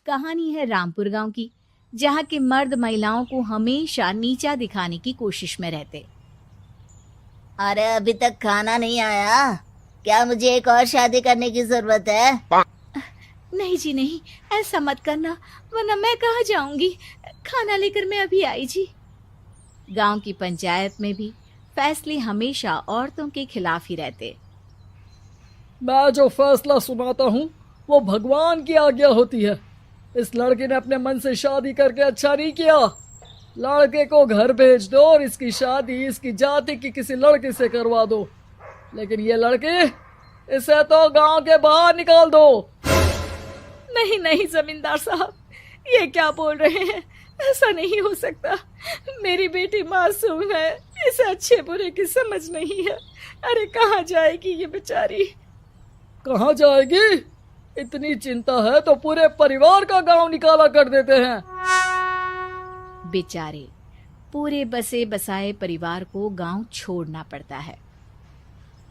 कहानी है रामपुर गांव की, जहां के मर्द महिलाओं को हमेशा नीचा दिखाने की कोशिश में रहते। अरे अभी तक खाना नहीं आया, क्या मुझे एक और शादी करने की जरूरत है? नहीं जी नहीं, ऐसा मत करना, वरना मैं कहाँ जाऊंगी। खाना लेकर मैं अभी आई जी। गांव की पंचायत में भी फैसले हमेशा औरतों के खिलाफ ही रहते। मैं जो फैसला सुनाता हूँ वो भगवान की आज्ञा होती है। इस लड़के ने अपने मन से शादी करके अच्छा नहीं किया। लड़के को घर भेज दो और इसकी शादी इसकी जाति की किसी लड़के से करवा दो, लेकिन ये लड़के, इसे तो गांव के बाहर निकाल दो। नहीं नहीं जमींदार साहब, ये क्या बोल रहे हैं? ऐसा नहीं हो सकता। मेरी बेटी मासूम है, इसे अच्छे बुरे की समझ नहीं है। अरे कहाँ जाएगी ये बेचारी? कहाँ जाएगी? इतनी चिंता है तो पूरे परिवार का गांव निकाला कर देते हैं। बेचारे पूरे बसे बसाए परिवार को गांव छोड़ना पड़ता है।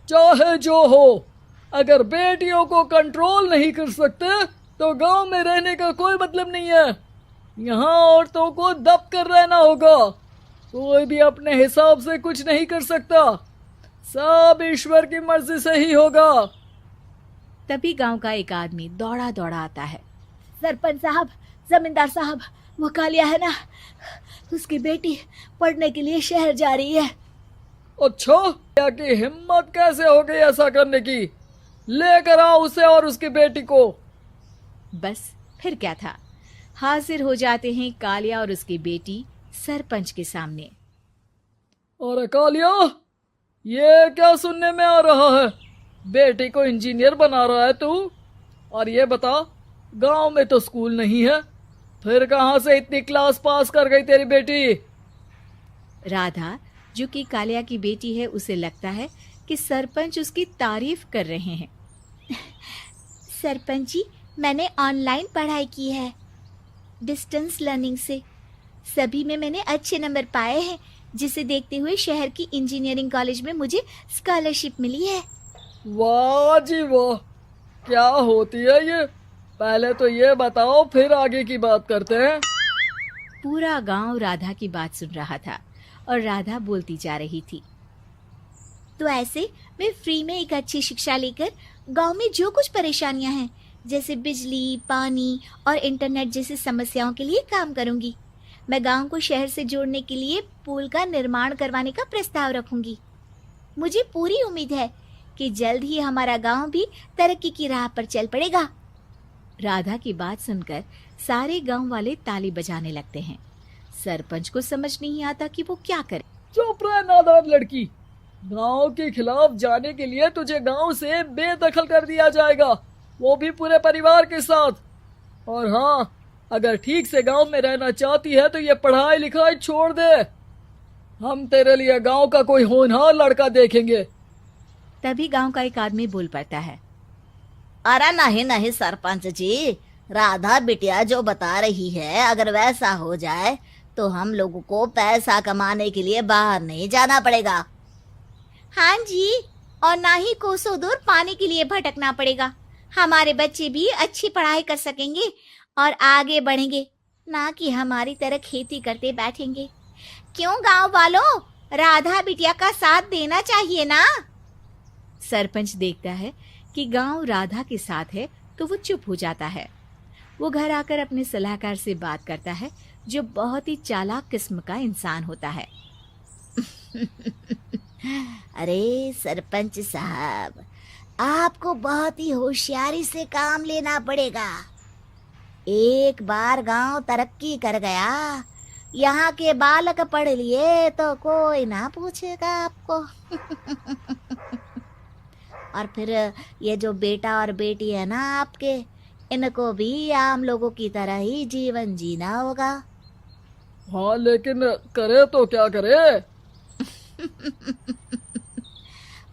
चाहे जो हो, अगर बेटियों को कंट्रोल नहीं कर सकते तो गांव में रहने का कोई मतलब नहीं है। यहाँ औरतों को दब कर रहना होगा। कोई भी अपने हिसाब से कुछ नहीं कर सकता, सब ईश्वर की मर्जी से ही होगा। तभी गांव का एक आदमी दौड़ा दौड़ा आता है। सरपंच साहब, जमींदार साहब, वो कालिया है ना, उसकी बेटी पढ़ने के लिए शहर जा रही है। अच्छा, क्या की हिम्मत कैसे हो गई ऐसा करने की? लेकर आओ उसे और उसकी बेटी को। बस फिर क्या था, हाजिर हो जाते हैं कालिया और उसकी बेटी सरपंच के सामने। अरे कालिया, ये क्या सुनने में आ रहा है? बेटी को इंजीनियर बना रहा है तू? और ये बता, गांव में तो स्कूल नहीं है, फिर कहां से इतनी क्लास पास कर गई तेरी बेटी? राधा, जो कि कालिया की बेटी है, उसे लगता है कि सरपंच उसकी तारीफ कर रहे हैं। सरपंच जी, मैंने ऑनलाइन पढ़ाई की है, डिस्टेंस लर्निंग से। सभी में मैंने अच्छे नंबर पाए हैं, जिसे देखते हुए शहर की इंजीनियरिंग कॉलेज में मुझे स्कॉलरशिप मिली है। वाह जी वाह, क्या होती है ये? पहले तो ये बताओ, फिर आगे की बात करते हैं। पूरा गांव राधा की बात सुन रहा था और राधा बोलती जा रही थी। तो ऐसे मैं फ्री में एक अच्छी शिक्षा लेकर गांव में जो कुछ परेशानियां हैं, जैसे बिजली, पानी और इंटरनेट जैसी समस्याओं के लिए काम करूंगी। मैं गांव को शहर से जोड़ने के लिए पुल का निर्माण करवाने का प्रस्ताव रखूंगी। मुझे पूरी उम्मीद है कि जल्द ही हमारा गांव भी तरक्की की राह पर चल पड़ेगा। राधा की बात सुनकर सारे गांव वाले ताली बजाने लगते हैं। सरपंच को समझ नहीं आता कि वो क्या करे। चुप रह नादान लड़की, गांव के खिलाफ जाने के लिए तुझे गांव से बेदखल कर दिया जाएगा, वो भी पूरे परिवार के साथ। और हाँ, अगर ठीक से गांव में रहना चाहती है तो ये पढ़ाई लिखाई छोड़ दे। हम तेरे लिए गांव का कोई होनहार लड़का देखेंगे। तभी गांव का एक आदमी बोल पड़ता है। अरे नहीं नहीं सरपंच जी, राधा बिटिया जो बता रही है, अगर वैसा हो जाए तो हम लोगों को पैसा कमाने के लिए बाहर नहीं जाना पड़ेगा। हाँ जी, और ना ही कोसों दूर पानी के लिए भटकना पड़ेगा। हमारे बच्चे भी अच्छी पढ़ाई कर सकेंगे और आगे बढ़ेंगे, ना कि हमारी तरह खेती करते बैठेंगे। क्यों गांव वालों, राधा बिटिया का साथ देना चाहिए ना। सरपंच देखता है कि गांव राधा के साथ है तो वो चुप हो जाता है। वो घर आकर अपने सलाहकार से बात करता है, जो बहुत ही चालाक किस्म का इंसान होता है। अरे सरपंच साहब, आपको बहुत ही होशियारी से काम लेना पड़ेगा। एक बार गांव तरक्की कर गया, यहाँ के बालक पढ़ लिए तो कोई ना पूछेगा आपको। और फिर ये जो बेटा और बेटी है ना आपके, इनको भी आम लोगों की तरह ही जीवन जीना होगा। हाँ, लेकिन करे तो क्या करे?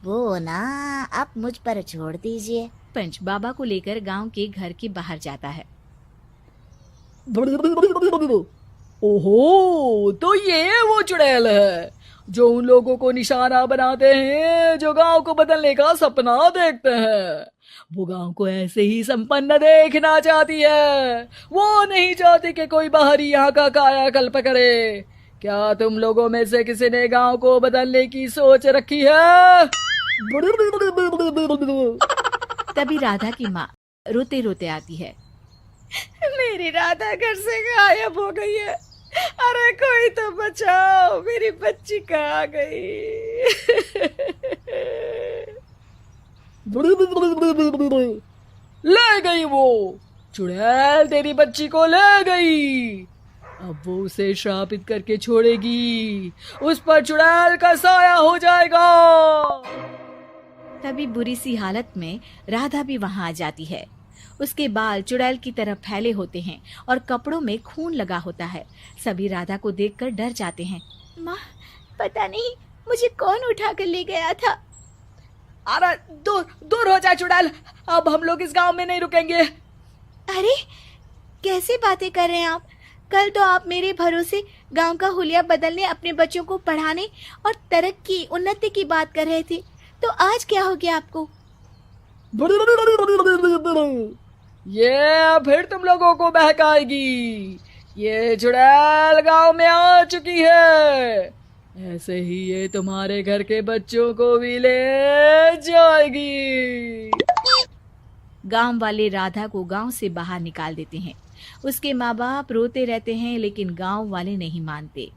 वो ना आप मुझ पर छोड़ दीजिए। पंच बाबा को लेकर गांव के घर के बाहर जाता है। ओहो, तो ये वो चुड़ैल है। जो उन लोगों को निशाना बनाते हैं जो गांव को बदलने का सपना देखते हैं। वो गांव को ऐसे ही संपन्न देखना चाहती है। वो नहीं चाहती कि कोई बाहरी यहाँ का कायाकल्प करे। क्या तुम लोगों में से किसी ने गांव को बदलने की सोच रखी है? तभी राधा की माँ रोते रोते आती है। मेरी राधा घर से गायब हो गई है। अरे कोई तो बचाओ, मेरी बच्ची कहाँ गई? ले गई वो चुड़ैल, तेरी बच्ची को ले गई। अब वो उसे श्रापित करके छोड़ेगी। उस पर चुड़ैल का साया हो जाएगा। तभी बुरी सी हालत में राधा भी वहां आ जाती है। उसके बाल चुड़ैल की तरह फैले होते हैं और कपड़ों में खून लगा होता है। सभी राधा को देखकर डर जाते हैं। माँ, पता नहीं मुझे कौन उठा कर ले गया था। अरे दूर दूर हो जा चुड़ैल, अब हम लोग इस गांव में नहीं रुकेंगे। अरे कैसे बातें कर रहे हैं आप? कल तो आप मेरे भरोसे गांव का हुलिया बदलने, अपने बच्चों को पढ़ाने और तरक्की उन्नति की बात कर रहे थे, तो आज क्या हो गया आपको? ये फिर तुम लोगों को बहकाएगी। ये चुड़ैल गांव में आ चुकी है। ऐसे ही ये तुम्हारे घर के बच्चों को भी ले जाएगी। गांव वाले राधा को गांव से बाहर निकाल देते हैं। उसके माँ बाप रोते रहते हैं, लेकिन गांव वाले नहीं मानते।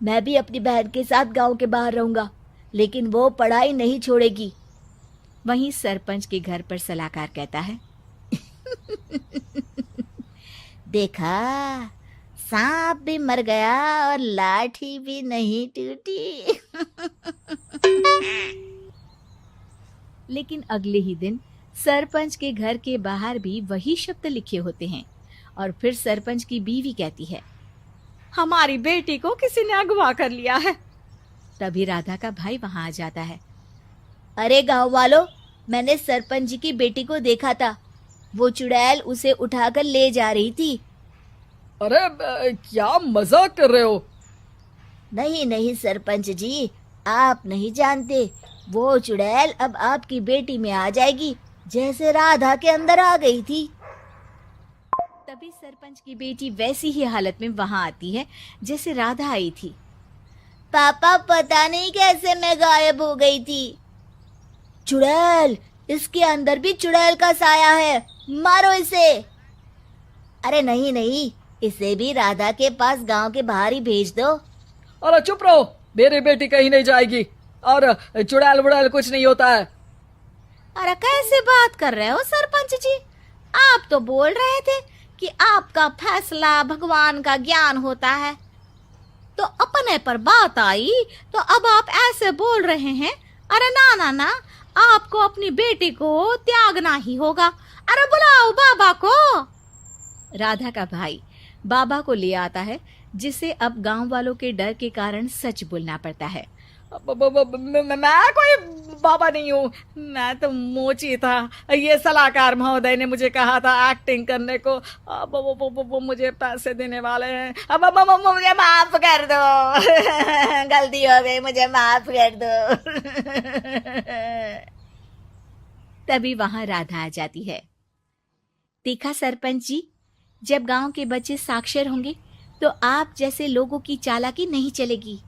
मैं भी अपनी बहन के साथ गांव के बाहर रहूंगा, लेकिन वो पढ़ाई नहीं छोड़ेगी। वहीं सरपंच के घर पर सलाहकार कहता है। देखा, सांप भी मर गया और लाठी भी नहीं टूटी। लेकिन अगले ही दिन सरपंच के घर के बाहर भी वही शब्द लिखे होते हैं। और फिर सरपंच की बीवी कहती है, हमारी बेटी को किसी ने अगवा कर लिया है। तभी राधा का भाई वहां आ जाता है। अरे गांव वालों, मैंने सरपंच जी की बेटी को देखा था। वो चुड़ैल उसे उठाकर ले जा रही थी। अरे क्या मजाक कर रहे हो? नहीं नहीं सरपंच जी, आप नहीं जानते। वो चुड़ैल अब आपकी बेटी में आ जाएगी, जैसे राधा के अंदर आ गई थी। तभी सरपंच की बेटी वैसी ही हालत में वहां आती है जैसे राधा आई थी। पापा, पता नहीं कैसे मैं गायब हो गई थी। चुड़ैल, इसके अंदर भी चुड़ैल का साया है, मारो इसे। अरे नहीं नहीं, इसे भी राधा के पास गांव के बाहर ही भेज दो। अरे चुप रहो, मेरी बेटी कहीं नहीं जाएगी और चुड़ैल वुड़ैल कुछ नहीं होता है। अरे कैसे बात कर रहे हो सरपंच जी? आप तो बोल रहे थे कि आपका फैसला भगवान का ज्ञान होता है, तो अपने पर बात आई तो अब आप ऐसे बोल रहे हैं। अरे ना ना ना, आपको अपनी बेटी को त्यागना ही होगा। अरे बुलाओ बाबा को। राधा का भाई बाबा को ले आता है, जिसे अब गांव वालों के डर के कारण सच बोलना पड़ता है। मैं कोई बाबा नहीं हूँ, मैं तो मोची था। ये सलाहकार महोदय ने मुझे कहा था एक्टिंग करने को। अब वो मुझे पैसे देने वाले हैं। अब मुझे माफ कर दो। गलती हो गई, मुझे माफ कर दो। तभी वहां राधा आ जाती है। देखा सरपंच जी, जब गांव के बच्चे साक्षर होंगे तो आप जैसे लोगों की चालाकी नहीं चलेगी।